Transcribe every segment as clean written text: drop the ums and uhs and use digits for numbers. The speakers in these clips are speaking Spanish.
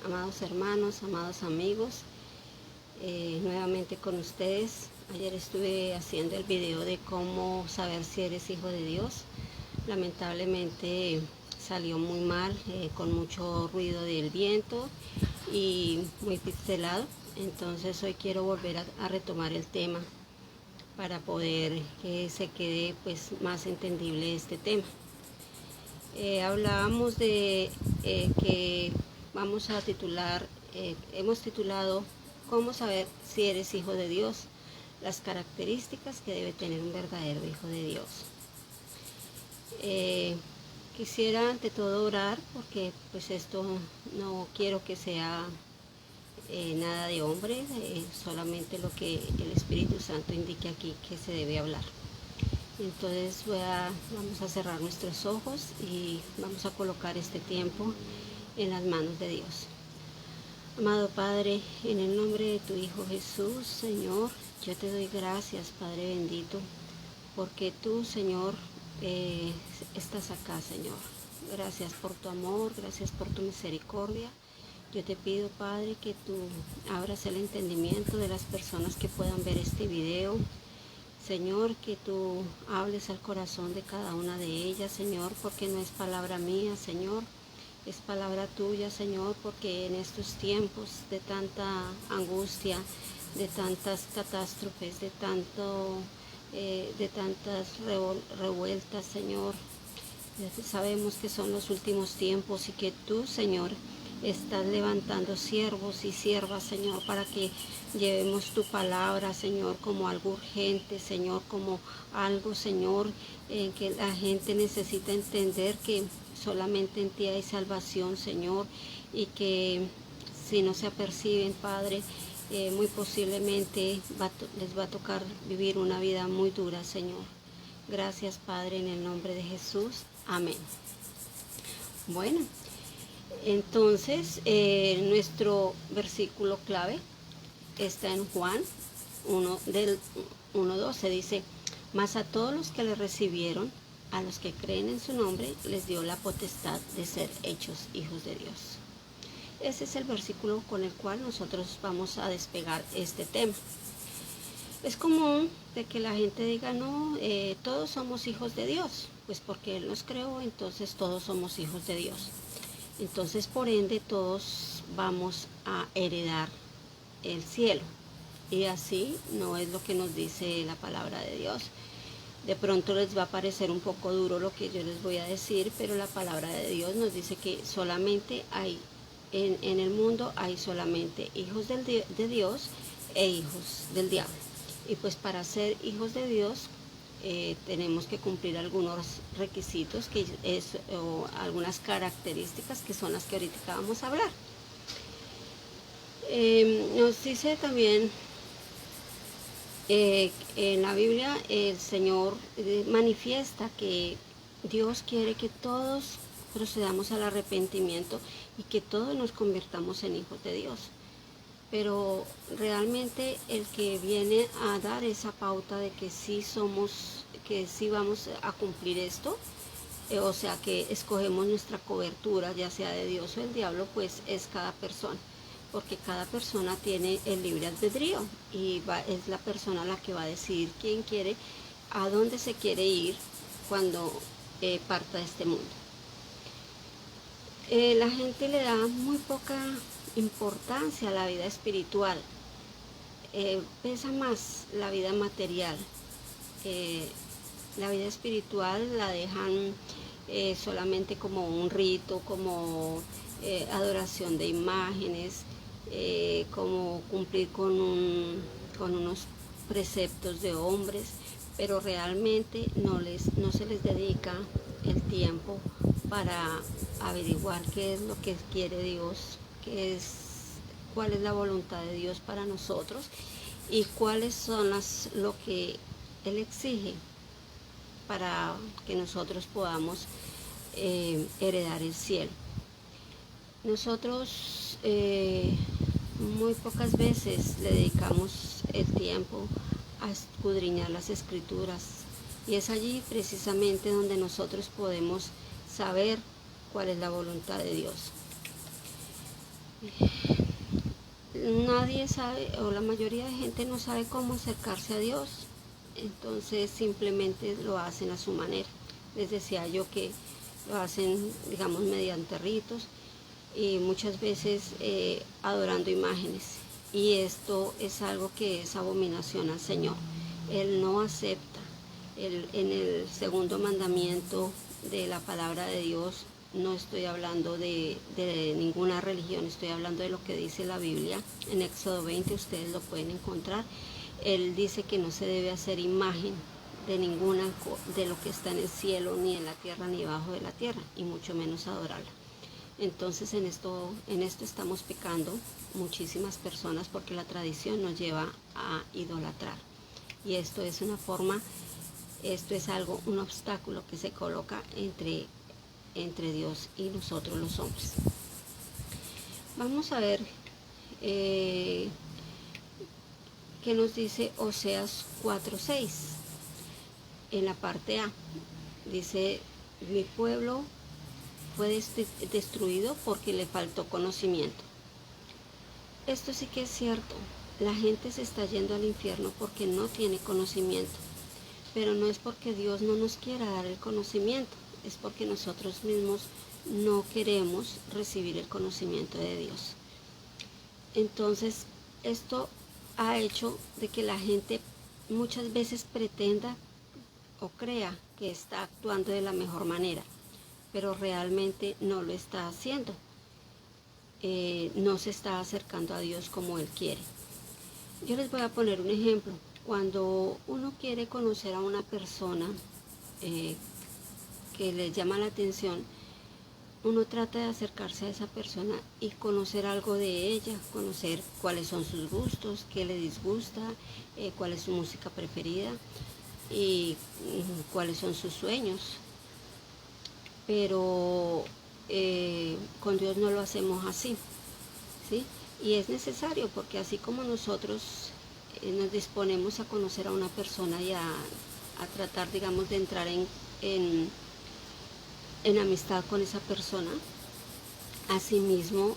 Amados hermanos, amados amigos, nuevamente con ustedes. Ayer estuve haciendo el video de cómo saber si eres hijo de Dios. Lamentablemente salió muy mal, con mucho ruido del viento y muy pixelado. Entonces hoy quiero volver a retomar el tema para poder que se quede pues más entendible este tema. Hablábamos de que vamos a titular, hemos titulado ¿Cómo saber si eres hijo de Dios? Las características que debe tener un verdadero hijo de Dios. Quisiera ante todo orar porque pues esto no quiero que sea nada de hombre, solamente lo que el Espíritu Santo indique aquí que se debe hablar. Entonces vamos a cerrar nuestros ojos y vamos a colocar este tiempo en las manos de Dios. Amado Padre, en el nombre de tu Hijo Jesús, Señor, yo te doy gracias, Padre bendito, porque tú, Señor, estás acá, Señor. Gracias por tu amor, gracias por tu misericordia. Yo te pido, Padre, que tú abras el entendimiento de las personas que puedan ver este video. Señor, que tú hables al corazón de cada una de ellas, Señor, porque no es palabra mía, Señor, es palabra tuya, Señor, porque en estos tiempos de tanta angustia, de tantas catástrofes, de tantas revueltas, Señor, sabemos que son los últimos tiempos y que tú, Señor, estás levantando siervos y siervas, Señor, para que llevemos tu palabra, Señor, como algo urgente, Señor, como algo, Señor, en que la gente necesita entender que solamente en ti hay salvación, Señor, y que si no se aperciben, Padre, muy posiblemente les va a tocar vivir una vida muy dura, Señor. Gracias, Padre, en el nombre de Jesús. Amén. Bueno, entonces nuestro versículo clave está en Juan 1 del 1:12. Dice: mas a todos los que le recibieron, a los que creen en su nombre, les dio la potestad de ser hechos hijos de Dios. Ese es el versículo con el cual nosotros vamos a despegar este tema. Es común de que la gente diga, no, todos somos hijos de Dios, pues porque Él nos creó, entonces todos somos hijos de Dios. Entonces, por ende, todos vamos a heredar el cielo. Y así no es lo que nos dice la palabra de Dios. De pronto les va a parecer un poco duro lo que yo les voy a decir, pero la palabra de Dios nos dice que solamente hay, en el mundo hay solamente hijos de Dios e hijos del diablo. Y pues para ser hijos de Dios tenemos que cumplir algunos requisitos o algunas características que son las que ahorita vamos a hablar. Nos dice también en la Biblia el Señor manifiesta que Dios quiere que todos procedamos al arrepentimiento y que todos nos convirtamos en hijos de Dios. Pero realmente el que viene a dar esa pauta de que sí vamos a cumplir esto, o sea que escogemos nuestra cobertura, ya sea de Dios o el diablo, pues es cada persona, porque cada persona tiene el libre albedrío y es la persona la que va a decidir quién quiere, a dónde se quiere ir cuando parta de este mundo. La gente le da muy poca importancia a la vida espiritual, pesa más la vida material. La vida espiritual la dejan solamente como un rito, como adoración de imágenes, como cumplir con unos preceptos de hombres, pero realmente no se les dedica el tiempo para averiguar qué es lo que quiere Dios, cuál es la voluntad de Dios para nosotros y cuáles son lo que Él exige para que nosotros podamos heredar el cielo. Nosotros muy pocas veces le dedicamos el tiempo a escudriñar las escrituras y es allí precisamente donde nosotros podemos saber cuál es la voluntad de Dios. Nadie sabe, o la mayoría de gente no sabe cómo acercarse a Dios, entonces simplemente lo hacen a su manera. Les decía yo que lo hacen, digamos, mediante ritos y muchas veces adorando imágenes. Y esto es algo que es abominación al Señor. Él no acepta. En el segundo mandamiento de la palabra de Dios, no estoy hablando de ninguna religión, estoy hablando de lo que dice la Biblia. En Éxodo 20 ustedes lo pueden encontrar. Él dice que no se debe hacer imagen de ninguna de lo que está en el cielo, ni en la tierra, ni debajo de la tierra, y mucho menos adorarla. Entonces en esto estamos pecando muchísimas personas porque la tradición nos lleva a idolatrar. Y esto es una forma, esto es algo, un obstáculo que se coloca entre Dios y nosotros los hombres. Vamos a ver qué nos dice Oseas 4:6. En la parte A dice: mi pueblo fue destruido porque le faltó conocimiento. Esto sí que es cierto. La gente se está yendo al infierno porque no tiene conocimiento. Pero no es porque Dios no nos quiera dar el conocimiento, es porque nosotros mismos no queremos recibir el conocimiento de Dios. Entonces, esto ha hecho de que la gente muchas veces pretenda o crea que está actuando de la mejor manera, pero realmente no lo está haciendo. No se está acercando a Dios como Él quiere. Yo les voy a poner un ejemplo. Cuando uno quiere conocer a una persona que le llama la atención, uno trata de acercarse a esa persona y conocer algo de ella, conocer cuáles son sus gustos, qué le disgusta, cuál es su música preferida y cuáles son sus sueños. Pero con Dios no lo hacemos así, ¿sí? Y es necesario porque así como nosotros nos disponemos a conocer a una persona y a tratar, digamos, de entrar en amistad con esa persona, asimismo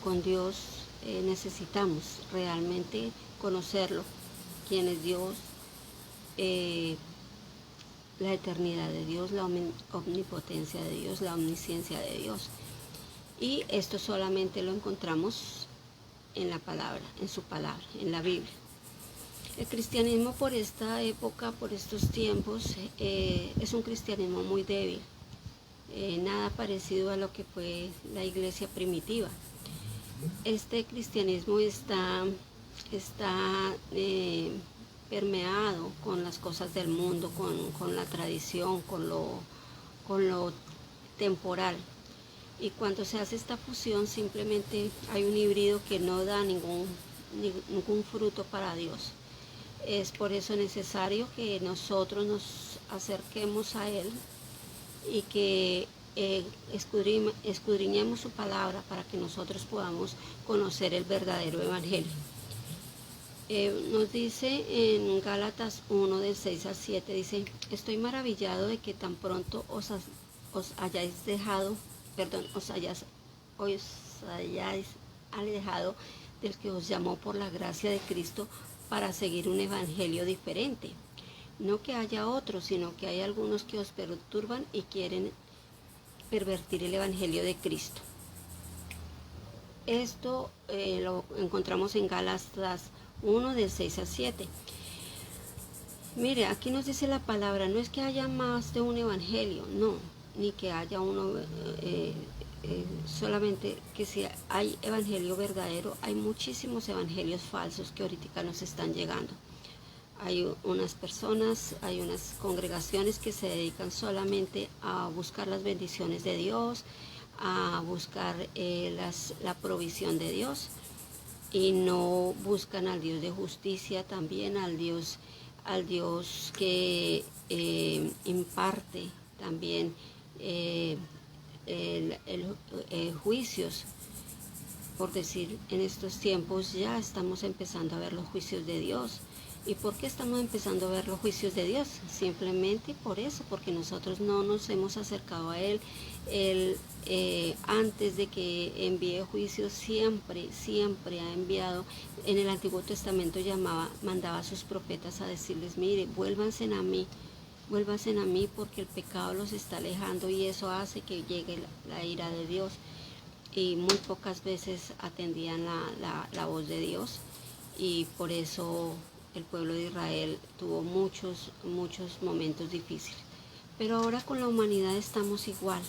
con Dios necesitamos realmente conocerlo, quién es Dios, la eternidad de Dios, la omnipotencia de Dios, la omnisciencia de Dios. Y esto solamente lo encontramos en la palabra, en su palabra, en la Biblia. El cristianismo por esta época, por estos tiempos, es un cristianismo muy débil, nada parecido a lo que fue la iglesia primitiva. Este cristianismo está permeado con las cosas del mundo, con la tradición, con lo temporal. Y cuando se hace esta fusión simplemente hay un híbrido que no da ningún fruto para Dios. Es por eso necesario que nosotros nos acerquemos a Él y que escudriñemos su palabra para que nosotros podamos conocer el verdadero evangelio. Nos dice en Gálatas 1 del 6 al 7, dice: estoy maravillado de que tan pronto os hayáis alejado del que os llamó por la gracia de Cristo para seguir un evangelio diferente. No que haya otro, sino que hay algunos que os perturban y quieren pervertir el evangelio de Cristo. Esto lo encontramos en Gálatas 1 del 6 al 7. Mire, aquí nos dice la palabra, no es que haya más de un evangelio, no, ni que haya uno, solamente que si hay evangelio verdadero, hay muchísimos evangelios falsos que ahorita nos están llegando. Hay unas personas, hay unas congregaciones que se dedican solamente a buscar las bendiciones de Dios, a buscar la provisión de Dios, y no buscan al Dios de justicia, también al Dios que imparte también juicios. Por decir, en estos tiempos ya estamos empezando a ver los juicios de Dios. ¿Y por qué estamos empezando a ver los juicios de Dios? Simplemente por eso, porque nosotros no nos hemos acercado a Él. Él antes de que envíe juicios siempre ha enviado. En el Antiguo Testamento mandaba a sus profetas a decirles, mire, vuélvanse a mí porque el pecado los está alejando, y eso hace que llegue la ira de Dios. Y muy pocas veces atendían la voz de Dios, y por eso el pueblo de Israel tuvo muchos momentos difíciles. Pero ahora con la humanidad estamos igual.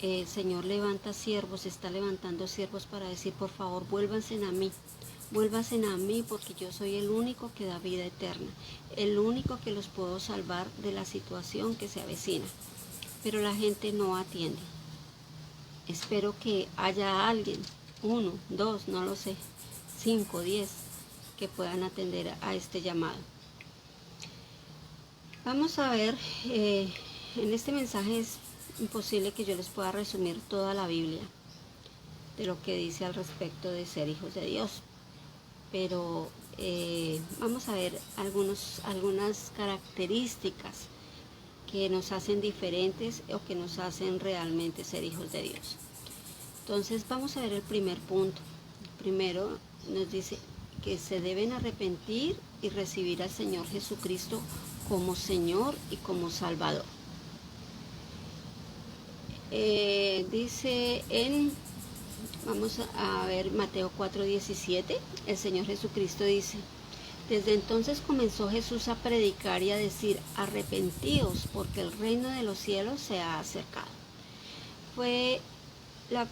El Señor levanta siervos, está levantando siervos para decir, por favor, vuélvanse a mí porque yo soy el único que da vida eterna, el único que los puedo salvar de la situación que se avecina. Pero la gente no atiende. Espero que haya alguien, 1, 2, no lo sé, 5, 10, que puedan atender a este llamado. Vamos a ver, en este mensaje es imposible que yo les pueda resumir toda la Biblia de lo que dice al respecto de ser hijos de Dios, pero vamos a ver algunas características que nos hacen diferentes o que nos hacen realmente ser hijos de Dios. Entonces vamos a ver el primer punto. Primero nos dice que se deben arrepentir y recibir al Señor Jesucristo como Señor y como Salvador. Dice vamos a ver Mateo 4:17, el Señor Jesucristo dice, desde entonces comenzó Jesús a predicar y a decir, arrepentíos porque el reino de los cielos se ha acercado. Fue las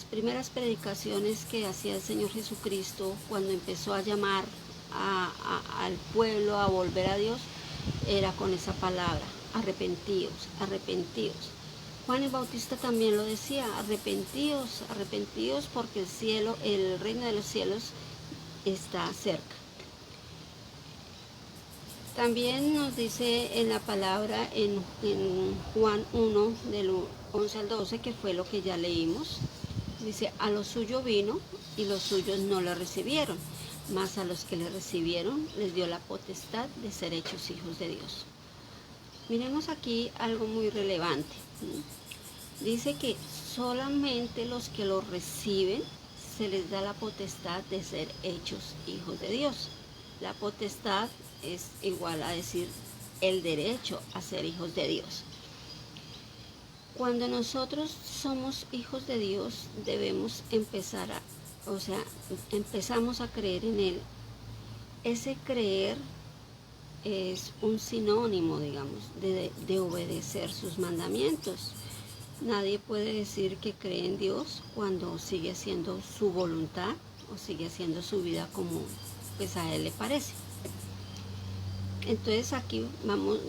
primeras predicaciones que hacía el Señor Jesucristo cuando empezó a llamar al pueblo a volver a Dios, era con esa palabra, arrepentíos, arrepentíos. Juan el Bautista también lo decía, arrepentíos, arrepentíos porque el reino de los cielos está cerca. También nos dice en la palabra en Juan 1, del 11 al 12, que fue lo que ya leímos. Dice, a lo suyo vino y los suyos no le recibieron, mas a los que le recibieron les dio la potestad de ser hechos hijos de Dios. Miremos aquí algo muy relevante. Dice que solamente los que lo reciben se les da la potestad de ser hechos hijos de Dios. La potestad es igual a decir el derecho a ser hijos de Dios. Cuando nosotros somos hijos de Dios, debemos empezamos a creer en Él. Ese creer es un sinónimo, digamos, de obedecer sus mandamientos. Nadie puede decir que cree en Dios cuando sigue haciendo su voluntad o sigue haciendo su vida como pues a Él le parece. Entonces aquí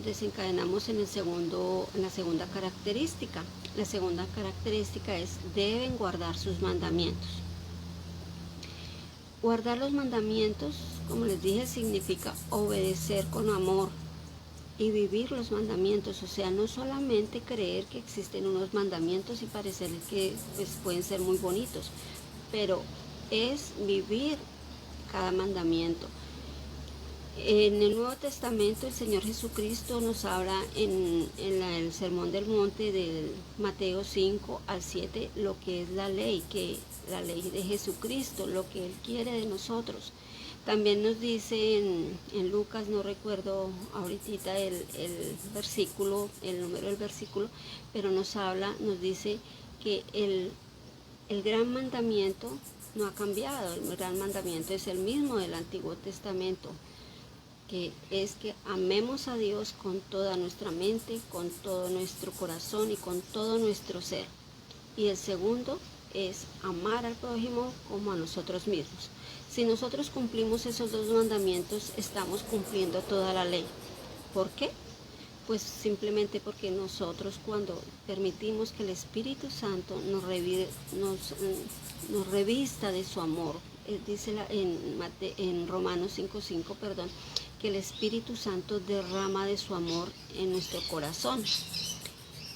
desencadenamos en la segunda característica. La segunda característica es, deben guardar sus mandamientos. Guardar los mandamientos, como les dije, significa obedecer con amor y vivir los mandamientos. O sea, no solamente creer que existen unos mandamientos y parecer que pues, pueden ser muy bonitos, pero es vivir cada mandamiento. En el Nuevo Testamento el Señor Jesucristo nos habla en el Sermón del Monte de Mateo 5 al 7 lo que es la ley de Jesucristo, lo que Él quiere de nosotros. También nos dice en Lucas, no recuerdo ahorita el número del versículo, pero nos dice que el gran mandamiento no ha cambiado, el gran mandamiento es el mismo del Antiguo Testamento, que es que amemos a Dios con toda nuestra mente, con todo nuestro corazón y con todo nuestro ser. Y el segundo es amar al prójimo como a nosotros mismos. Si nosotros cumplimos esos dos mandamientos, estamos cumpliendo toda la ley. ¿Por qué? Pues simplemente porque nosotros cuando permitimos que el Espíritu Santo nos revista de su amor, dice en Romanos 5:5, que el Espíritu Santo derrama de su amor en nuestro corazón.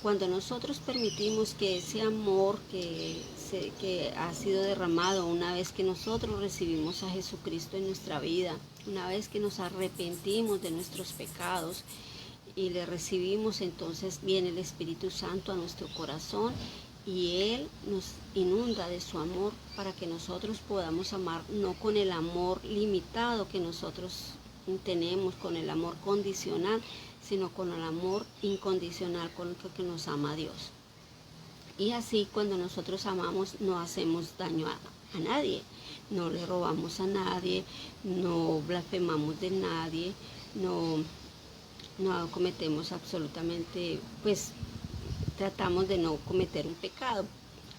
Cuando nosotros permitimos que ese amor que que ha sido derramado una vez que nosotros recibimos a Jesucristo en nuestra vida, una vez que nos arrepentimos de nuestros pecados y le recibimos, entonces viene el Espíritu Santo a nuestro corazón y Él nos inunda de su amor para que nosotros podamos amar, no con el amor limitado que nosotros tenemos, con el amor condicional, sino con el amor incondicional con el que nos ama Dios. Y así cuando nosotros amamos no hacemos daño a nadie, no le robamos a nadie, no blasfemamos de nadie, no cometemos absolutamente, pues tratamos de no cometer un pecado.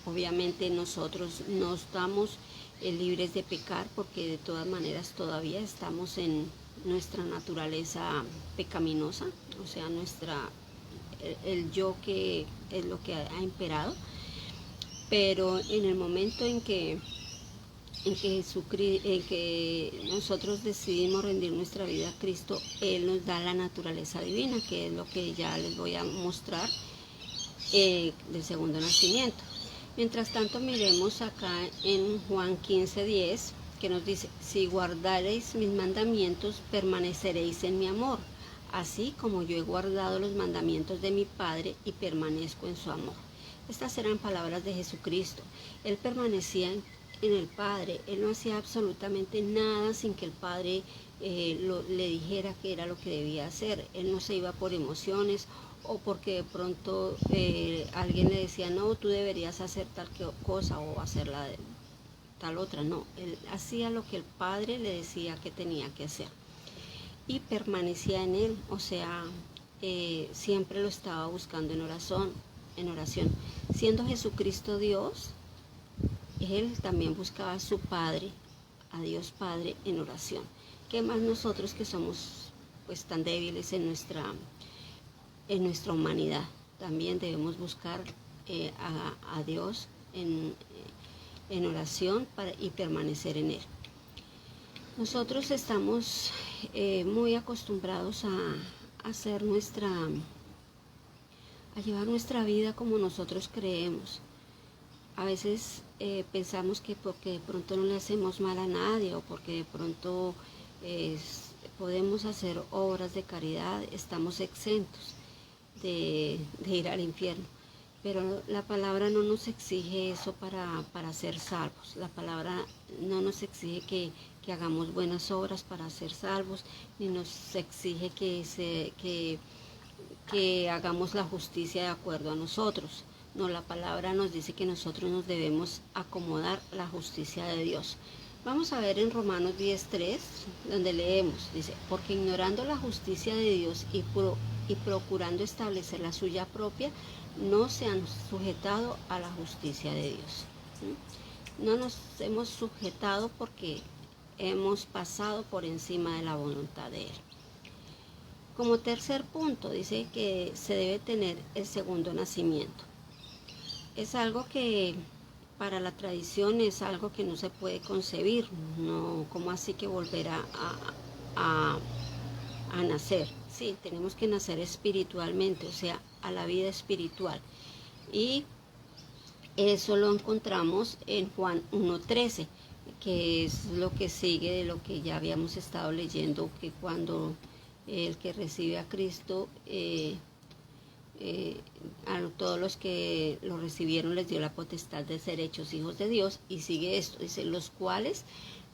Obviamente nosotros no estamos libres de pecar porque de todas maneras todavía estamos en nuestra naturaleza pecaminosa, o sea, el yo que es lo que ha imperado. Pero en el momento en que nosotros decidimos rendir nuestra vida a Cristo, Él nos da la naturaleza divina, que es lo que ya les voy a mostrar del segundo nacimiento. Mientras tanto, miremos acá en Juan 15:10, que nos dice: si guardareis mis mandamientos, permaneceréis en mi amor, así como yo he guardado los mandamientos de mi Padre y permanezco en su amor. Estas eran palabras de Jesucristo. Él permanecía en el Padre, Él no hacía absolutamente nada sin que el Padre le dijera que era lo que debía hacer. Él no se iba por emociones o porque de pronto alguien le decía: no, tú deberías hacer tal cosa o hacerla de tal otra. No, Él hacía lo que el Padre le decía que tenía que hacer y permanecía en Él, o sea, siempre lo estaba buscando en oración. Siendo Jesucristo Dios, Él también buscaba a su Padre, a Dios Padre, en oración. ¿Qué más nosotros que somos pues tan débiles en nuestra humanidad? También debemos buscar a Dios en oración y permanecer en Él. Nosotros estamos muy acostumbrados a llevar nuestra vida como nosotros creemos. A veces pensamos que porque de pronto no le hacemos mal a nadie o porque de pronto podemos hacer obras de caridad, estamos exentos de ir al infierno. Pero la palabra no nos exige eso para ser salvos. La palabra no nos exige que hagamos buenas obras para ser salvos, ni nos exige que hagamos la justicia de acuerdo a nosotros. No, la palabra nos dice que nosotros nos debemos acomodar a la justicia de Dios. Vamos a ver en Romanos 10:3, donde leemos, dice: porque ignorando la justicia de Dios y procurando establecer la suya propia, no se han sujetado a la justicia de Dios. No nos hemos sujetado porque hemos pasado por encima de la voluntad de Él. Como tercer punto, dice que se debe tener el segundo nacimiento. Es algo que para la tradición es algo que no se puede concebir, no, como así que volver a nacer. Sí, tenemos que nacer espiritualmente, o sea, a la vida espiritual. Y eso lo encontramos en Juan 1:13, que es lo que sigue de lo que ya habíamos estado leyendo, que cuando el que recibe a Cristo, a todos los que lo recibieron les dio la potestad de ser hechos hijos de Dios. Y sigue esto, dice: los cuales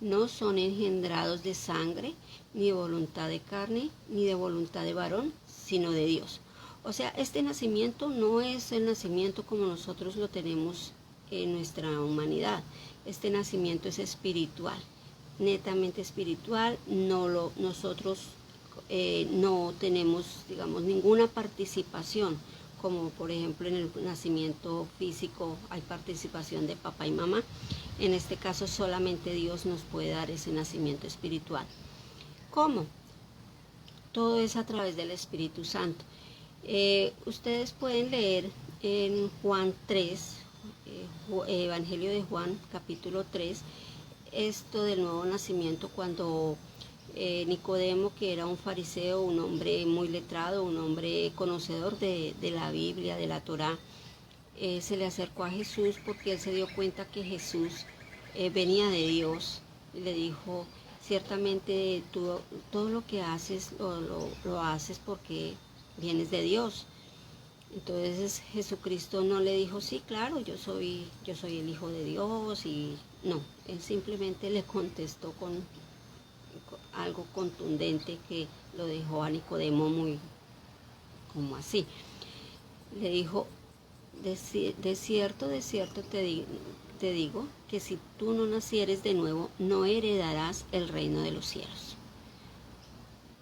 no son engendrados de sangre, ni de voluntad de carne, ni de voluntad de varón, sino de Dios. O sea, este nacimiento no es el nacimiento como nosotros lo tenemos en nuestra humanidad. Este nacimiento es espiritual, netamente espiritual. Nosotros no tenemos, digamos, ninguna participación, como por ejemplo en el nacimiento físico hay participación de papá y mamá. En este caso solamente Dios nos puede dar ese nacimiento espiritual. ¿Cómo? Todo es a través del Espíritu Santo. Ustedes pueden leer en Juan 3, Evangelio de Juan, capítulo 3, esto del nuevo nacimiento, cuando Nicodemo, que era un fariseo, un hombre muy letrado, un hombre conocedor de la Biblia, de la Torá, se le acercó a Jesús porque él se dio cuenta que Jesús venía de Dios y le dijo, ciertamente tú todo lo que haces lo haces porque vienes de Dios. Entonces Jesucristo no le dijo, sí, claro, yo soy el Hijo de Dios, y no, él simplemente le contestó con algo contundente que lo dejó a Nicodemo muy como así. Le dijo, de cierto te digo que si tú no nacieres de nuevo, no heredarás el reino de los cielos.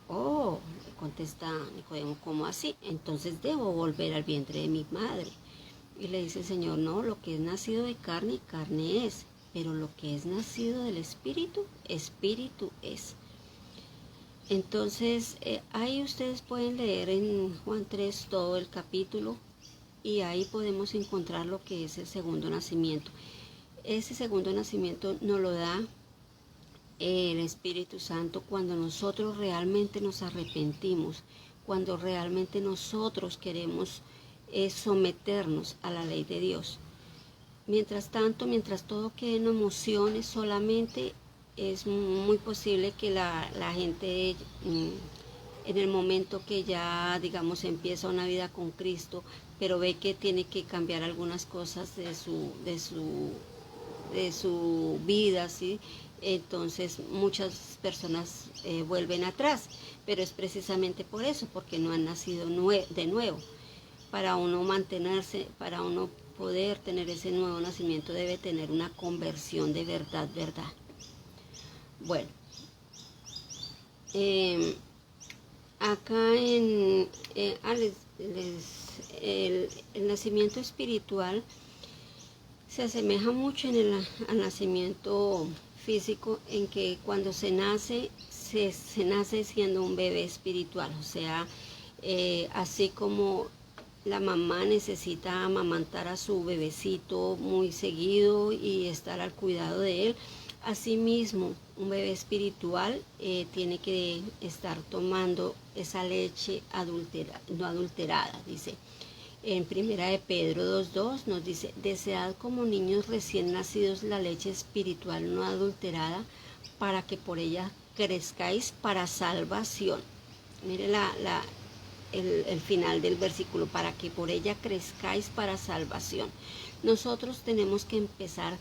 Oh, le contesta Nicodemo, ¿cómo así? Entonces debo volver al vientre de mi madre. Y le dice el Señor, no, lo que es nacido de carne, carne es, pero lo que es nacido del Espíritu, Espíritu es. Entonces, ahí ustedes pueden leer en Juan 3 todo el capítulo, y ahí podemos encontrar lo que es el segundo nacimiento. Ese segundo nacimiento nos lo da el Espíritu Santo cuando nosotros realmente nos arrepentimos, cuando realmente nosotros queremos someternos a la ley de Dios. Mientras tanto, mientras todo quede en emociones solamente, es muy posible que la gente en el momento que ya, digamos, empieza una vida con Cristo, pero ve que tiene que cambiar algunas cosas de su vida, ¿sí? Entonces muchas personas vuelven atrás, pero es precisamente por eso, porque no han nacido de nuevo. Para uno mantenerse, para uno poder tener ese nuevo nacimiento, debe tener una conversión de verdad. Bueno, acá el nacimiento espiritual se asemeja mucho al nacimiento físico, en que cuando se nace siendo un bebé espiritual, o sea, así como la mamá necesita amamantar a su bebecito muy seguido y estar al cuidado de él, asimismo un bebé espiritual tiene que estar tomando esa leche no adulterada, dice. En primera de Pedro 2:2 nos dice, desead como niños recién nacidos la leche espiritual no adulterada, para que por ella crezcáis para salvación. Mire el final del versículo, para que por ella crezcáis para salvación. Nosotros tenemos que empezar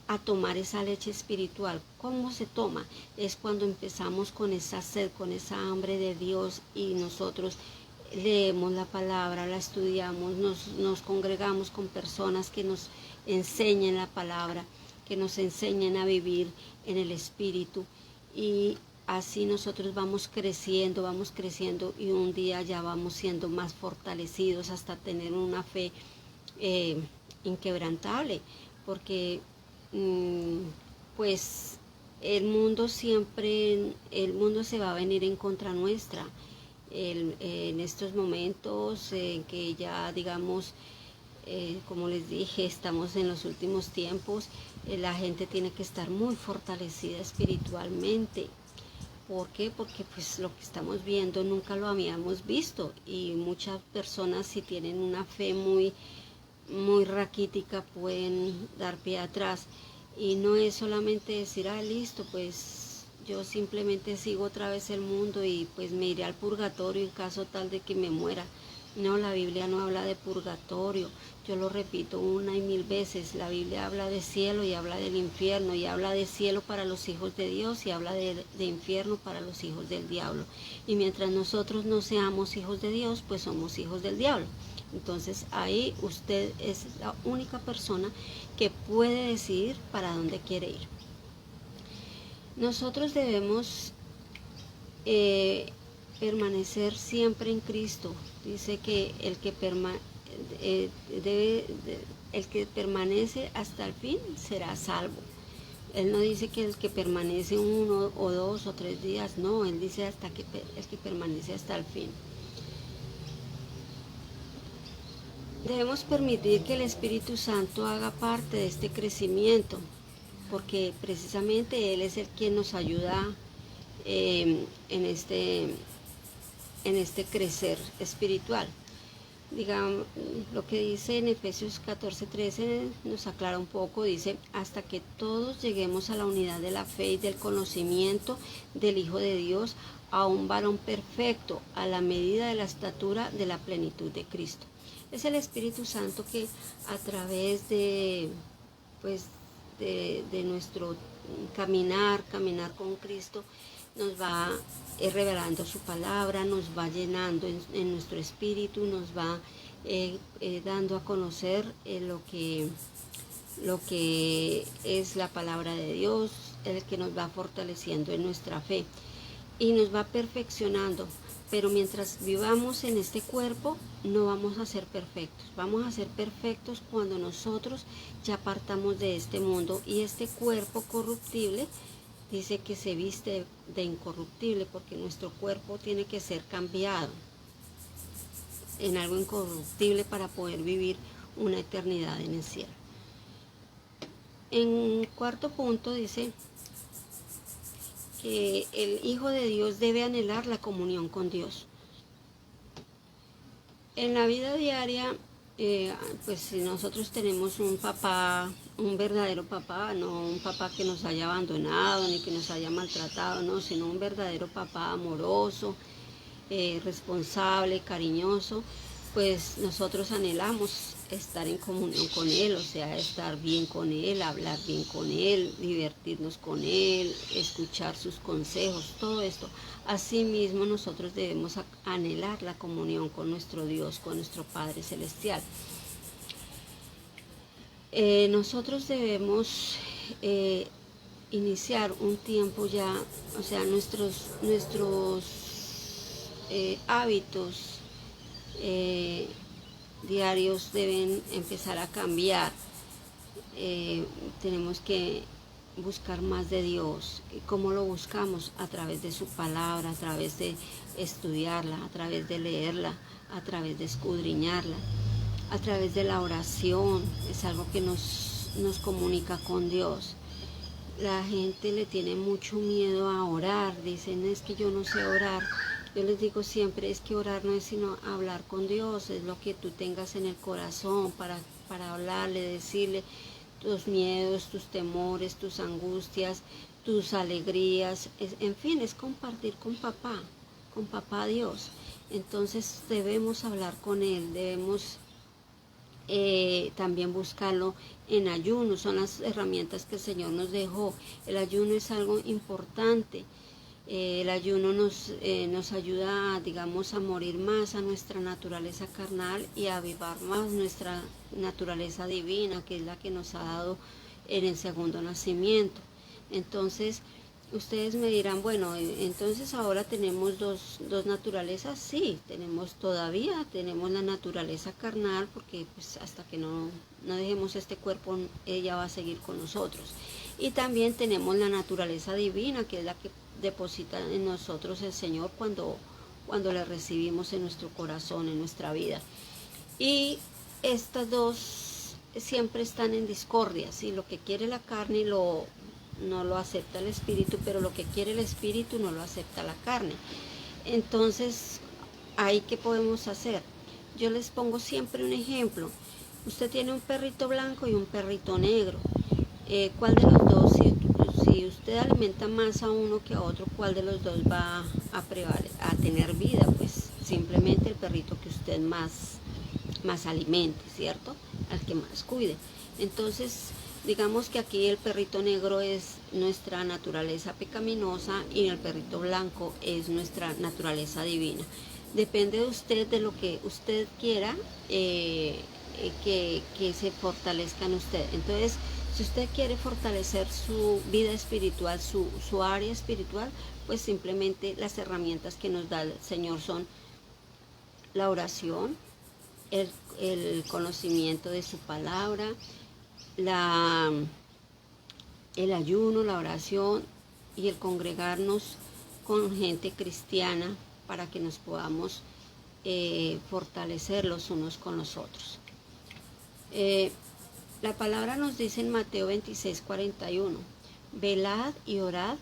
a tomar esa leche espiritual. ¿Cómo se toma? Es cuando empezamos con esa sed, con esa hambre de Dios, y nosotros leemos la palabra, la estudiamos, nos congregamos con personas que nos enseñen la palabra, que nos enseñen a vivir en el Espíritu, y así nosotros vamos creciendo, y un día ya vamos siendo más fortalecidos hasta tener una fe inquebrantable, porque pues el mundo se va a venir en contra nuestra. En estos momentos en que ya, digamos, como les dije, estamos en los últimos tiempos, la gente tiene que estar muy fortalecida espiritualmente. ¿Por qué? Porque pues lo que estamos viendo nunca lo habíamos visto, y muchas personas, si tienen una fe muy raquítica, pueden dar pie atrás, y no es solamente decir, listo, pues yo simplemente sigo otra vez el mundo y pues me iré al purgatorio en caso tal de que me muera. No, la Biblia no habla de purgatorio. Yo lo repito una y mil veces, la Biblia habla de cielo y habla del infierno, y habla de cielo para los hijos de Dios y habla de infierno para los hijos del diablo. Y mientras nosotros no seamos hijos de Dios, pues somos hijos del diablo. Entonces ahí usted es la única persona que puede decidir para dónde quiere ir. Nosotros debemos permanecer siempre en Cristo. Dice que el que permanece hasta el fin será salvo. Él no dice que el que permanece 1 o 2 o 3 días, no, él dice el que permanece hasta el fin. Debemos permitir que el Espíritu Santo haga parte de este crecimiento, porque precisamente Él es el quien nos ayuda en este crecer espiritual. digamos, lo que dice en Efesios 14:13 nos aclara un poco, dice, hasta que todos lleguemos a la unidad de la fe y del conocimiento del Hijo de Dios, a un varón perfecto, a la medida de la estatura de la plenitud de Cristo. Es el Espíritu Santo que a través de, pues, de nuestro caminar con Cristo, nos va revelando su palabra, nos va llenando en nuestro espíritu, nos va dando a conocer lo que es la palabra de Dios, el que nos va fortaleciendo en nuestra fe y nos va perfeccionando. Pero mientras vivamos en este cuerpo, no vamos a ser perfectos. Vamos a ser perfectos cuando nosotros ya partamos de este mundo, y este cuerpo corruptible dice que se viste de incorruptible, porque nuestro cuerpo tiene que ser cambiado en algo incorruptible para poder vivir una eternidad en el cielo. En cuarto punto dice que el Hijo de Dios debe anhelar la comunión con Dios. En la vida diaria, pues si nosotros tenemos un papá, un verdadero papá, no un papá que nos haya abandonado ni que nos haya maltratado, no, sino un verdadero papá amoroso, responsable, cariñoso, pues nosotros anhelamos estar en comunión con Él, o sea, estar bien con Él, hablar bien con Él, divertirnos con Él, escuchar sus consejos, todo esto. Asimismo, nosotros debemos anhelar la comunión con nuestro Dios, con nuestro Padre Celestial. Nosotros debemos iniciar un tiempo ya, o sea, nuestros hábitos diarios deben empezar a cambiar. Tenemos que buscar más de Dios. ¿Cómo lo buscamos? A través de su palabra, a través de estudiarla, a través de leerla, a través de escudriñarla, a través de la oración. Es algo que nos comunica con Dios. La gente le tiene mucho miedo a orar, dicen, es que yo no sé orar. Yo les digo siempre, es que orar no es sino hablar con Dios, es lo que tú tengas en el corazón para hablarle, decirle tus miedos, tus temores, tus angustias, tus alegrías, en fin, es compartir con papá Dios. Entonces debemos hablar con Él, debemos también buscarlo en ayuno. Son las herramientas que el Señor nos dejó. El ayuno es algo importante. El ayuno nos ayuda, digamos, a morir más a nuestra naturaleza carnal y a avivar más nuestra naturaleza divina, que es la que nos ha dado en el segundo nacimiento. Entonces, ustedes me dirán, bueno, entonces ahora tenemos dos naturalezas. Sí, todavía tenemos la naturaleza carnal, porque pues hasta que no dejemos este cuerpo, ella va a seguir con nosotros. Y también tenemos la naturaleza divina, que es la que deposita en nosotros el Señor cuando le recibimos en nuestro corazón, en nuestra vida. Y estas dos siempre están en discordia, ¿sí? Lo que quiere la carne no lo acepta el espíritu, pero lo que quiere el espíritu no lo acepta la carne. Entonces, ¿ahí qué podemos hacer? Yo les pongo siempre un ejemplo. Usted tiene un perrito blanco y un perrito negro. ¿Cuál de los dos, si usted alimenta más a uno que a otro, cuál de los dos va a tener vida? Pues simplemente el perrito que usted más alimente, ¿cierto? Al que más cuide. Entonces, digamos que aquí el perrito negro es nuestra naturaleza pecaminosa y el perrito blanco es nuestra naturaleza divina. Depende de usted, de lo que usted quiera que se fortalezca en usted. Entonces, si usted quiere fortalecer su vida espiritual, su área espiritual, pues simplemente las herramientas que nos da el Señor son la oración, el conocimiento de su palabra, el ayuno, la oración y el congregarnos con gente cristiana para que nos podamos fortalecer los unos con los otros. La palabra nos dice en Mateo 26:41, velad y orad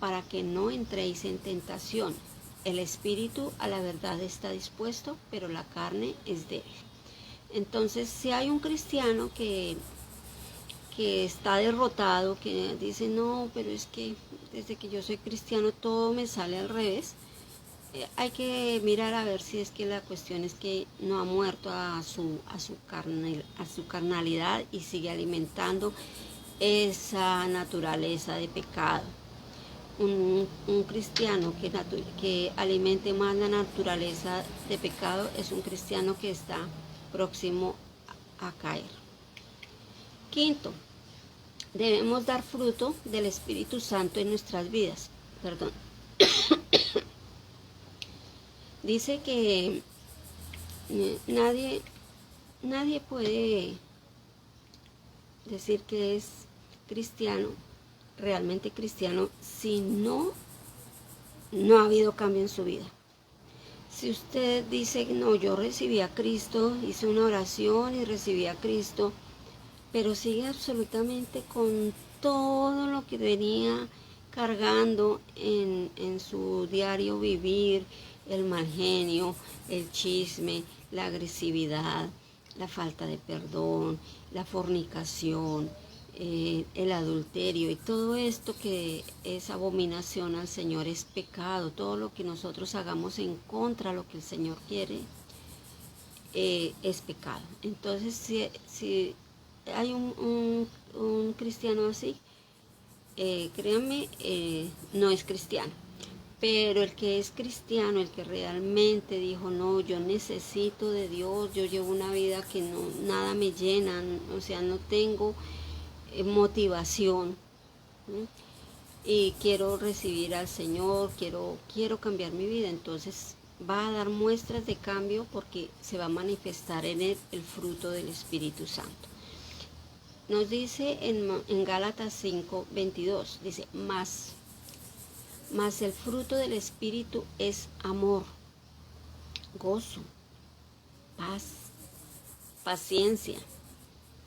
para que no entréis en tentación. El espíritu a la verdad está dispuesto, pero la carne es débil. Entonces, si hay un cristiano que está derrotado, que dice, no, pero es que desde que yo soy cristiano todo me sale al revés, hay que mirar a ver si es que la cuestión es que no ha muerto a su carnalidad y sigue alimentando esa naturaleza de pecado. Un cristiano que alimente más la naturaleza de pecado es un cristiano que está próximo a caer. Quinto, debemos dar fruto del Espíritu Santo en nuestras vidas. Perdón. Dice que nadie puede decir que es cristiano, realmente cristiano, si no ha habido cambio en su vida. Si usted dice, no, yo recibí a Cristo, hice una oración y recibí a Cristo, pero sigue absolutamente con todo lo que venía cargando en su diario vivir, el mal genio, el chisme, la agresividad, la falta de perdón, la fornicación, el adulterio y todo esto que es abominación al Señor, es pecado. Todo lo que nosotros hagamos en contra de lo que el Señor quiere es pecado. Entonces, si hay un cristiano así, créanme, no es cristiano. Pero el que es cristiano, el que realmente dijo, no, yo necesito de Dios, yo llevo una vida que no, nada me llena, o sea, no tengo motivación, ¿sí? Y quiero recibir al Señor, quiero cambiar mi vida, entonces va a dar muestras de cambio porque se va a manifestar en él el fruto del Espíritu Santo. Nos dice en Gálatas 5:22, dice, mas el fruto del Espíritu es amor, gozo, paz, paciencia,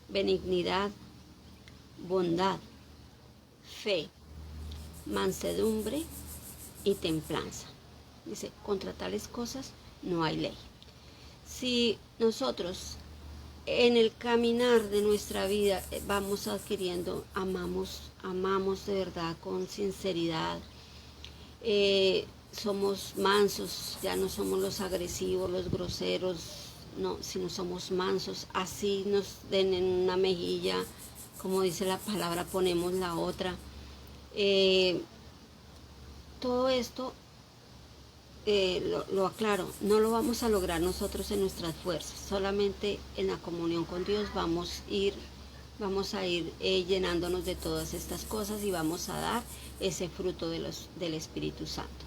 benignidad, bondad, fe, mansedumbre y templanza. Dice, contra tales cosas no hay ley. Si nosotros en el caminar de nuestra vida vamos adquiriendo, amamos de verdad con sinceridad, somos mansos, ya no somos los agresivos, los groseros, no, sino somos mansos, así nos den en una mejilla, como dice la palabra, ponemos la otra. Todo esto, lo aclaro, no lo vamos a lograr nosotros en nuestras fuerzas, solamente en la comunión con Dios vamos a ir llenándonos de todas estas cosas y vamos a dar ese fruto del Espíritu Santo.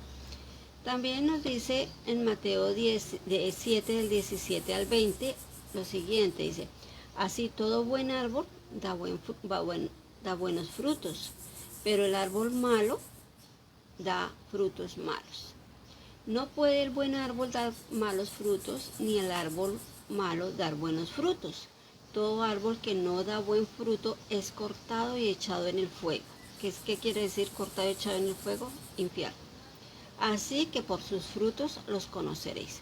También nos dice en Mateo 7 del 17 al 20 lo siguiente, dice, así todo buen árbol da buenos frutos, pero el árbol malo da frutos malos. No puede el buen árbol dar malos frutos, ni el árbol malo dar buenos frutos. Todo árbol que no da buen fruto es cortado y echado en el fuego. ¿Qué quiere decir cortado y echado en el fuego? Infierno. Así que por sus frutos los conoceréis.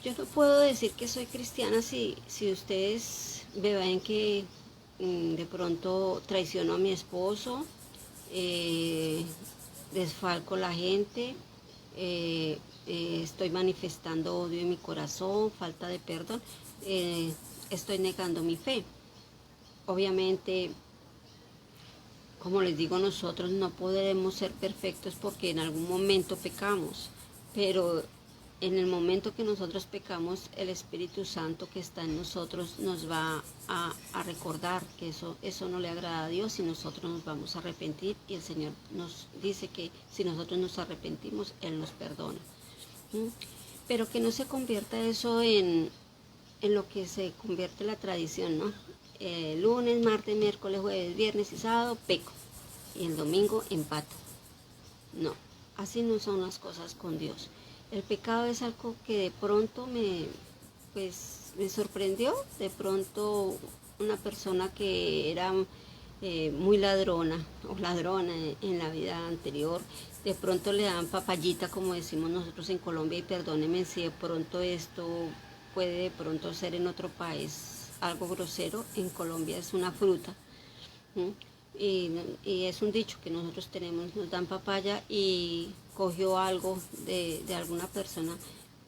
Yo no puedo decir que soy cristiana si ustedes ven que de pronto traiciono a mi esposo, desfalco a la gente, estoy manifestando odio en mi corazón, falta de perdón, estoy negando mi fe. Obviamente, como les digo, nosotros no podremos ser perfectos porque en algún momento pecamos, pero en el momento que nosotros pecamos, el Espíritu Santo que está en nosotros nos va a recordar que eso no le agrada a Dios y nosotros nos vamos a arrepentir, y el Señor nos dice que si nosotros nos arrepentimos, Él nos perdona. Pero que no se convierta eso en lo que se convierte la tradición, ¿no? Lunes, martes, miércoles, jueves, viernes y sábado peco, y el domingo empato. No, así no son las cosas con Dios. El pecado es algo que de pronto me sorprendió. De pronto una persona que era muy ladrona o ladrona en la vida anterior. De pronto le dan papayita, como decimos nosotros en Colombia, y perdónenme si de pronto esto puede de pronto ser en otro país algo grosero. En Colombia es una fruta. ¿Mm? Y es un dicho que nosotros tenemos, nos dan papaya y cogió algo de alguna persona,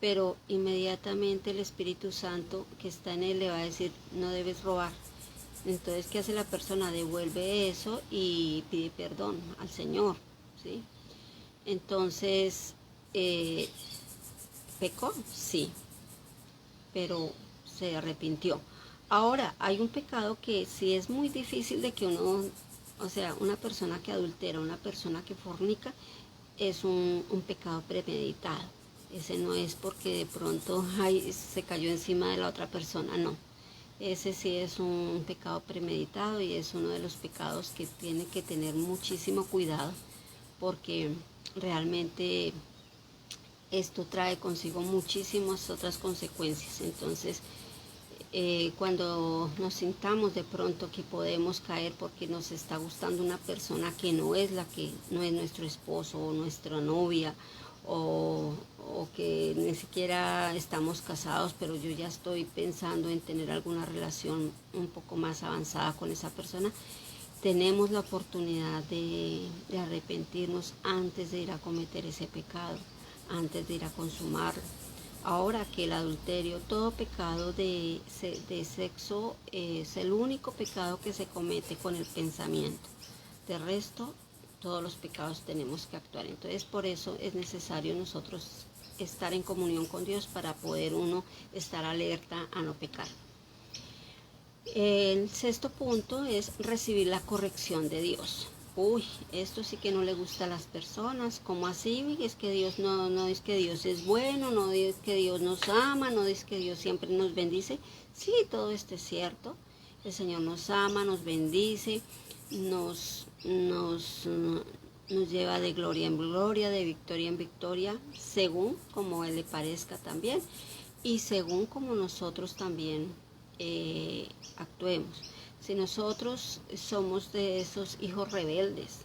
pero inmediatamente el Espíritu Santo que está en él le va a decir, no debes robar. Entonces, ¿qué hace la persona? Devuelve eso y pide perdón al Señor, ¿sí? Entonces, ¿pecó? Sí, pero se arrepintió. Ahora, hay un pecado que sí es muy difícil de que uno, o sea, una persona que adultera, una persona que fornica, es un pecado premeditado. Ese no es porque de pronto ay, se cayó encima de la otra persona, no. Ese sí es un pecado premeditado y es uno de los pecados que tiene que tener muchísimo cuidado porque realmente esto trae consigo muchísimas otras consecuencias. Entonces, cuando nos sintamos de pronto que podemos caer porque nos está gustando una persona que no es no es nuestro esposo o nuestra novia, o que ni siquiera estamos casados, pero yo ya estoy pensando en tener alguna relación un poco más avanzada con esa persona, tenemos la oportunidad de arrepentirnos antes de ir a cometer ese pecado, antes de ir a consumarlo. Ahora que el adulterio, todo pecado de sexo es el único pecado que se comete con el pensamiento. De resto, todos los pecados tenemos que actuar. Entonces, por eso es necesario nosotros estar en comunión con Dios para poder uno estar alerta a no pecar. El sexto punto es recibir la corrección de Dios. Uy, esto sí que no le gusta a las personas. ¿Cómo así? Es que Dios no es que Dios es bueno, no es que Dios nos ama, no es que Dios siempre nos bendice. Sí, todo esto es cierto. El Señor nos ama, nos bendice, nos lleva de gloria en gloria, de victoria en victoria, según como Él le parezca también y según como nosotros también actuemos. Si nosotros somos de esos hijos rebeldes,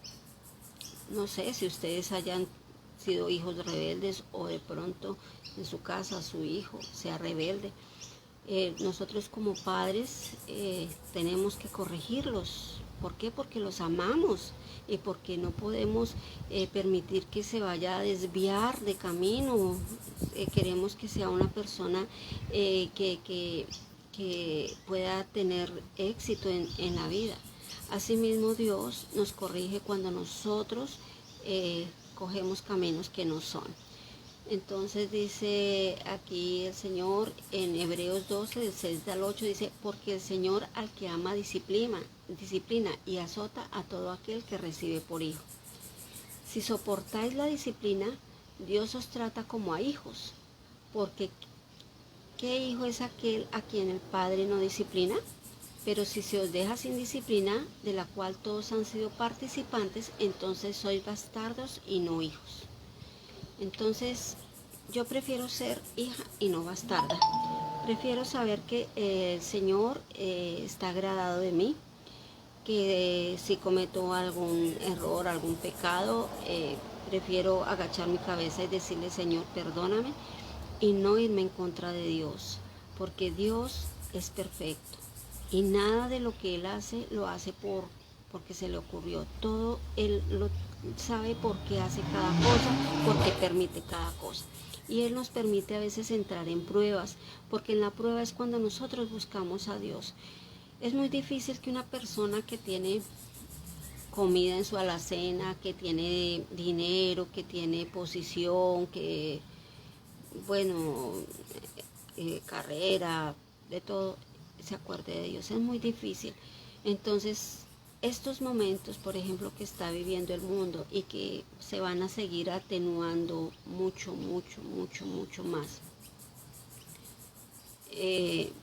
no sé si ustedes hayan sido hijos rebeldes o de pronto en su casa su hijo sea rebelde, nosotros como padres tenemos que corregirlos. ¿Por qué? Porque los amamos y porque no podemos permitir que se vaya a desviar de camino. Queremos que sea una persona que pueda tener éxito en la vida. Asimismo, Dios nos corrige cuando nosotros cogemos caminos que no son. Entonces dice aquí el Señor en Hebreos 12, del 6 al 8, dice, porque el Señor al que ama disciplina y azota a todo aquel que recibe por hijo. Si soportáis la disciplina, Dios os trata como a hijos, porque ¿qué hijo es aquel a quien el Padre no disciplina? Pero si se os deja sin disciplina, de la cual todos han sido participantes, entonces sois bastardos y no hijos. Entonces, yo prefiero ser hija y no bastarda. Prefiero saber que el Señor está agradado de mí, que si cometo algún error, algún pecado, prefiero agachar mi cabeza y decirle, Señor, perdóname, y no irme en contra de Dios, porque Dios es perfecto y nada de lo que Él hace lo hace porque se le ocurrió. Todo Él lo sabe por qué hace cada cosa, por qué permite cada cosa. Y Él nos permite a veces entrar en pruebas, porque en la prueba es cuando nosotros buscamos a Dios. Es muy difícil que una persona que tiene comida en su alacena, que tiene dinero, que tiene posición, que, bueno, carrera, de todo, se acuerde de Dios. Es muy difícil. Entonces, estos momentos, por ejemplo, que está viviendo el mundo y que se van a seguir atenuando mucho más,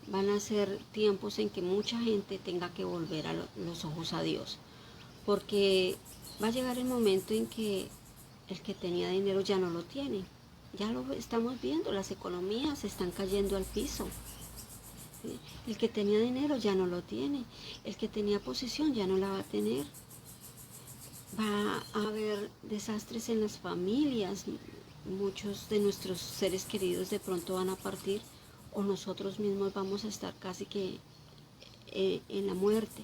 van a ser tiempos en que mucha gente tenga que volver a los ojos a Dios, porque va a llegar el momento en que el que tenía dinero ya no lo tiene. Ya lo estamos viendo, las economías están cayendo al piso. ¿sí? El que tenía dinero ya no lo tiene, el que tenía posición ya no la va a tener. Va a haber desastres en las familias, muchos de nuestros seres queridos de pronto van a partir o nosotros mismos vamos a estar casi que en la muerte.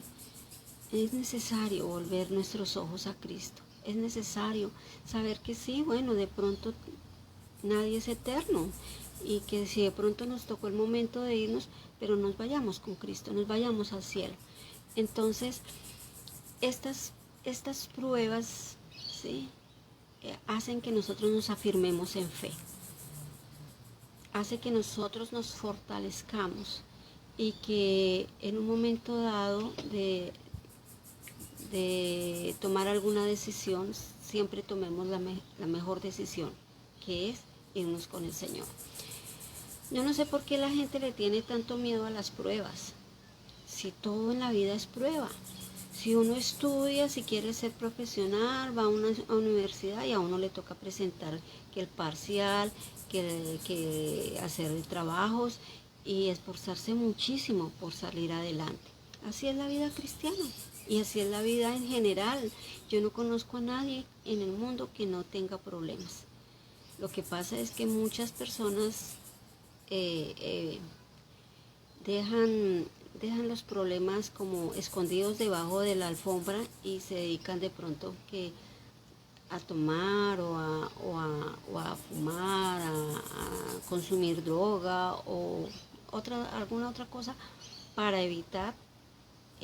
Es necesario volver nuestros ojos a Cristo. Es necesario saber que sí, bueno, de pronto nadie es eterno y que si de pronto nos tocó el momento de irnos, pero nos vayamos con Cristo, nos vayamos al cielo. Entonces, estas pruebas, ¿sí? Hacen que nosotros nos afirmemos en fe, hace que nosotros nos fortalezcamos y que en un momento dado de tomar alguna decisión, siempre tomemos la mejor decisión, que es irnos con el Señor. Yo no sé por qué la gente le tiene tanto miedo a las pruebas, si todo en la vida es prueba. Si uno estudia, si quiere ser profesional, va a una universidad y a uno le toca presentar que el parcial, que hacer trabajos y esforzarse muchísimo por salir adelante. Así es la vida cristiana y así es la vida en general. Yo no conozco a nadie en el mundo que no tenga problemas. Lo que pasa es que muchas personas dejan los problemas como escondidos debajo de la alfombra y se dedican de pronto que a tomar o a fumar, a consumir droga o alguna otra cosa para evitar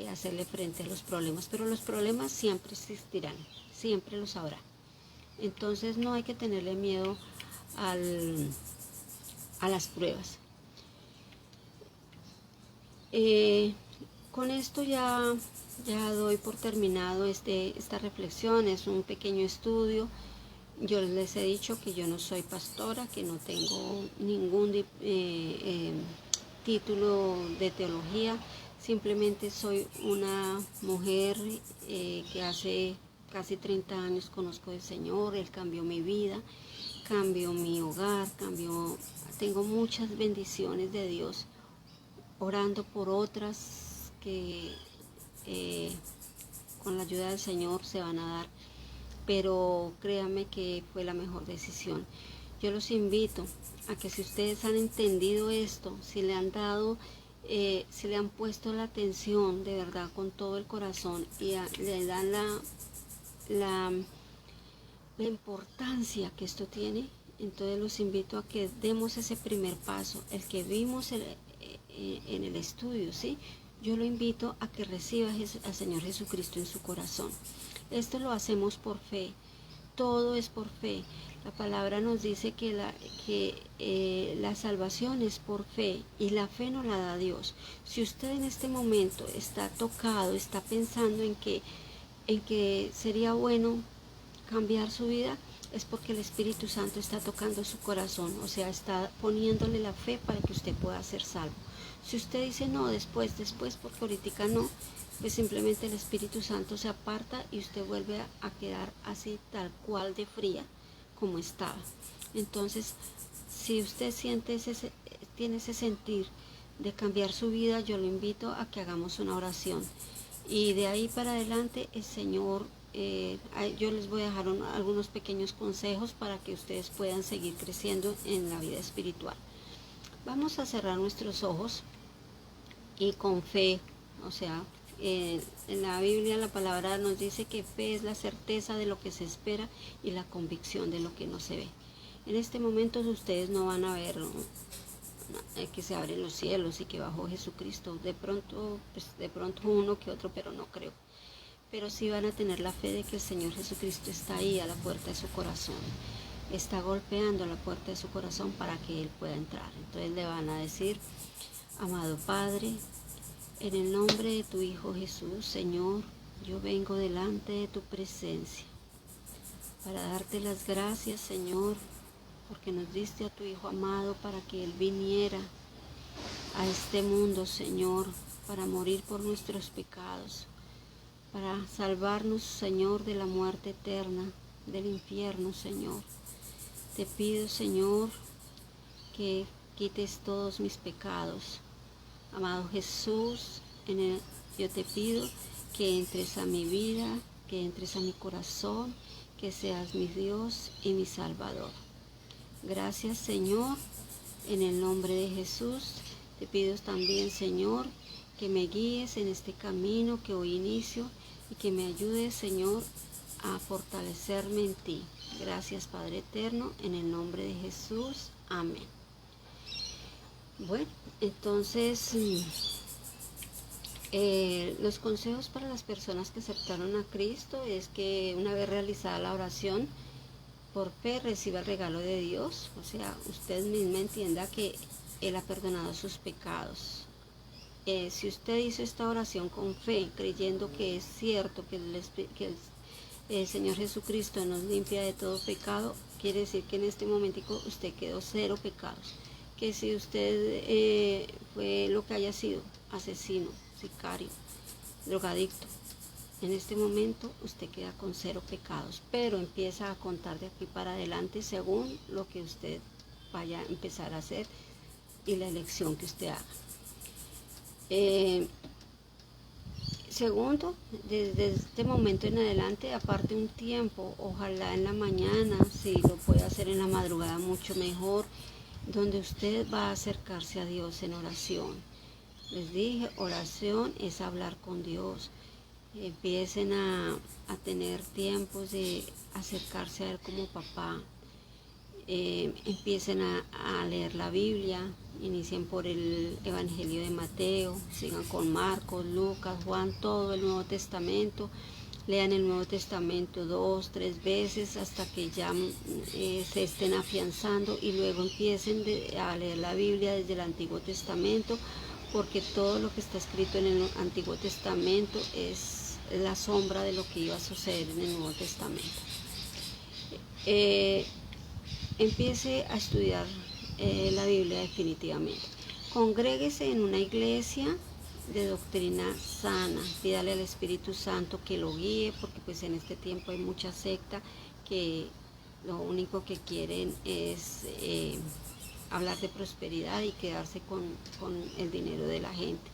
hacerle frente a los problemas. Pero los problemas siempre existirán, siempre los habrá. Entonces no hay que tenerle miedo a las pruebas. Con esto ya doy por terminado esta reflexión. Es un pequeño estudio. Yo les he dicho que yo no soy pastora, que no tengo ningún título de teología. Simplemente soy una mujer que hace casi 30 años conozco al Señor. Él cambió mi vida, cambió mi hogar, tengo muchas bendiciones de Dios, orando por otras que con la ayuda del Señor se van a dar, pero créanme que fue la mejor decisión. Yo los invito a que si ustedes han entendido esto, si le han dado, si le han puesto la atención de verdad con todo el corazón y le dan la importancia que esto tiene, entonces los invito a que demos ese primer paso, el que vimos en el estudio, ¿sí? Yo lo invito a que reciba al Señor Jesucristo en su corazón. Esto lo hacemos por fe, todo es por fe. La palabra nos dice que la salvación es por fe y la fe no la da Dios. Si usted en este momento está tocado, está pensando en que sería bueno cambiar su vida, es porque el Espíritu Santo está tocando su corazón, o sea, está poniéndole la fe para que usted pueda ser salvo. Si usted dice no, después, porque ahorita no, pues simplemente el Espíritu Santo se aparta y usted vuelve a quedar así tal cual de fría como estaba. Entonces, si usted tiene ese sentir de cambiar su vida, yo lo invito a que hagamos una oración. Y de ahí para adelante el Señor, yo les voy a dejar algunos pequeños consejos para que ustedes puedan seguir creciendo en la vida espiritual. Vamos a cerrar nuestros ojos y con fe, o sea, en la Biblia la palabra nos dice que fe es la certeza de lo que se espera y la convicción de lo que no se ve. En este momento ustedes no van a ver que se abren los cielos y que bajó Jesucristo. De pronto uno que otro, pero no creo. Pero sí van a tener la fe de que el Señor Jesucristo está ahí a la puerta de su corazón. Está golpeando la puerta de su corazón para que Él pueda entrar. Entonces le van a decir: amado Padre, en el nombre de tu Hijo Jesús, Señor, yo vengo delante de tu presencia para darte las gracias, Señor, porque nos diste a tu Hijo amado para que Él viniera a este mundo, Señor, para morir por nuestros pecados, para salvarnos, Señor, de la muerte eterna, del infierno, Señor. Te pido, Señor, que quites todos mis pecados, Amado Jesús, yo te pido que entres a mi vida, que entres a mi corazón, que seas mi Dios y mi Salvador. Gracias, Señor, en el nombre de Jesús. Te pido también, Señor, que me guíes en este camino que hoy inicio y que me ayudes, Señor, a fortalecerme en ti. Gracias, Padre eterno, en el nombre de Jesús. Amén. Bueno, entonces los consejos para las personas que aceptaron a Cristo es que una vez realizada la oración, por fe reciba el regalo de Dios. O sea, usted misma entienda que Él ha perdonado sus pecados. Si usted hizo esta oración con fe, creyendo que es cierto que el Señor Jesucristo nos limpia de todo pecado, quiere decir que en este momentico usted quedó cero pecados. Que si usted fue lo que haya sido, asesino, sicario, drogadicto, en este momento usted queda con cero pecados, pero empieza a contar de aquí para adelante según lo que usted vaya a empezar a hacer y la elección que usted haga. Segundo, desde este momento en adelante, aparte un tiempo, ojalá en la mañana, si lo puede hacer en la madrugada mucho mejor, donde usted va a acercarse a Dios en oración. Les dije, oración es hablar con Dios. Empiecen a tener tiempos de acercarse a Él como papá. Empiecen a leer la Biblia, inicien por el Evangelio de Mateo, sigan con Marcos, Lucas, Juan, todo el Nuevo Testamento, lean el Nuevo Testamento 2, 3 veces hasta que ya se estén afianzando y luego empiecen a leer la Biblia desde el Antiguo Testamento, porque todo lo que está escrito en el Antiguo Testamento es la sombra de lo que iba a suceder en el Nuevo Testamento. Empiece a estudiar la Biblia definitivamente. Congréguese en una iglesia de doctrina sana, pídale al Espíritu Santo que lo guíe, porque pues en este tiempo hay mucha secta que lo único que quieren es hablar de prosperidad y quedarse con el dinero de la gente.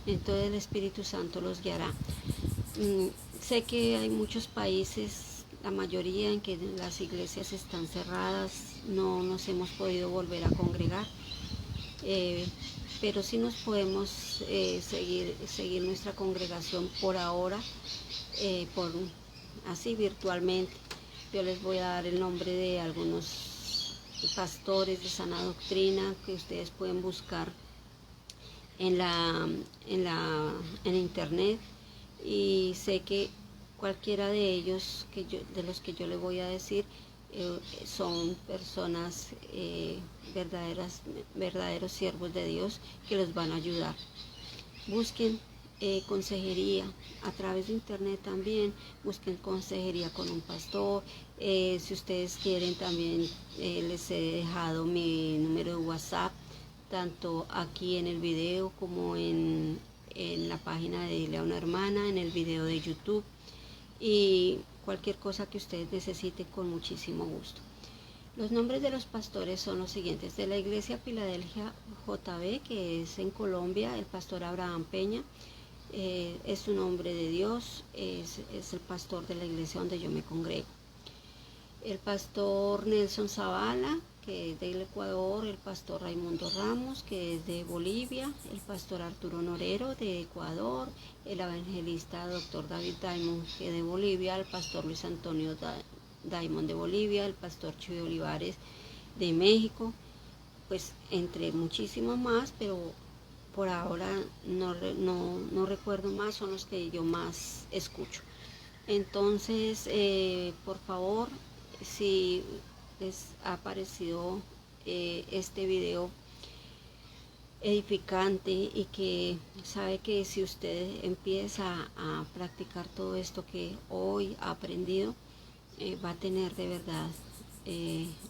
Entonces el Espíritu Santo los guiará. Sé que hay muchos países, la mayoría en que las iglesias están cerradas, no nos hemos podido volver a congregar, pero sí nos podemos seguir nuestra congregación por ahora, así virtualmente. Yo les voy a dar el nombre de algunos pastores de sana doctrina que ustedes pueden buscar en internet, y sé que cualquiera de ellos, de los que yo les voy a decir, son personas verdaderos siervos de Dios que los van a ayudar. Busquen consejería a través de internet también, busquen consejería con un pastor. Si ustedes quieren también les he dejado mi número de WhatsApp, tanto aquí en el video como en la página de Dile a una Hermana, en el video de YouTube, y cualquier cosa que ustedes necesiten con muchísimo gusto. Los nombres de los pastores son los siguientes: de la Iglesia Filadelfia JB, que es en Colombia, el pastor Abraham Peña, es un hombre de Dios, es el pastor de la iglesia donde yo me congrego. El pastor Nelson Zavala, que es del Ecuador; el pastor Raimundo Ramos, que es de Bolivia; el pastor Arturo Norero, de Ecuador; el evangelista Dr. David Diamond, que es de Bolivia; el pastor Luis Antonio Diamond, de Bolivia; el pastor Chuy Olivares, de México, pues entre muchísimos más, pero por ahora no recuerdo más, son los que yo más escucho. Entonces, por favor, si les ha parecido este video edificante y que sabe que si usted empieza a practicar todo esto que hoy ha aprendido, va a tener de verdad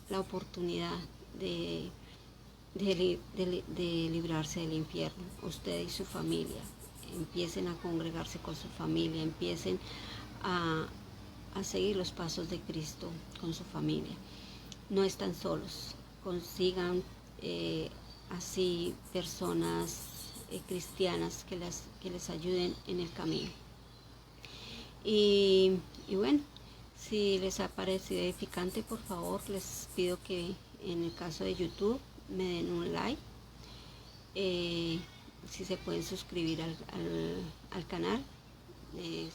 la oportunidad de librarse del infierno. Usted y su familia empiecen a congregarse con su familia, empiecen a seguir los pasos de Cristo con su familia. No están solos, consigan así personas cristianas que les ayuden en el camino. Y bueno, si les ha parecido edificante, por favor les pido que en el caso de YouTube me den un like, si se pueden suscribir al canal,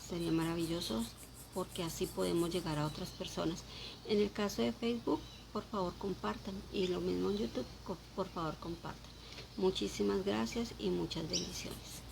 sería maravilloso, porque así podemos llegar a otras personas. En el caso de Facebook, por favor compartan, y lo mismo en YouTube, por favor compartan. Muchísimas gracias y muchas bendiciones.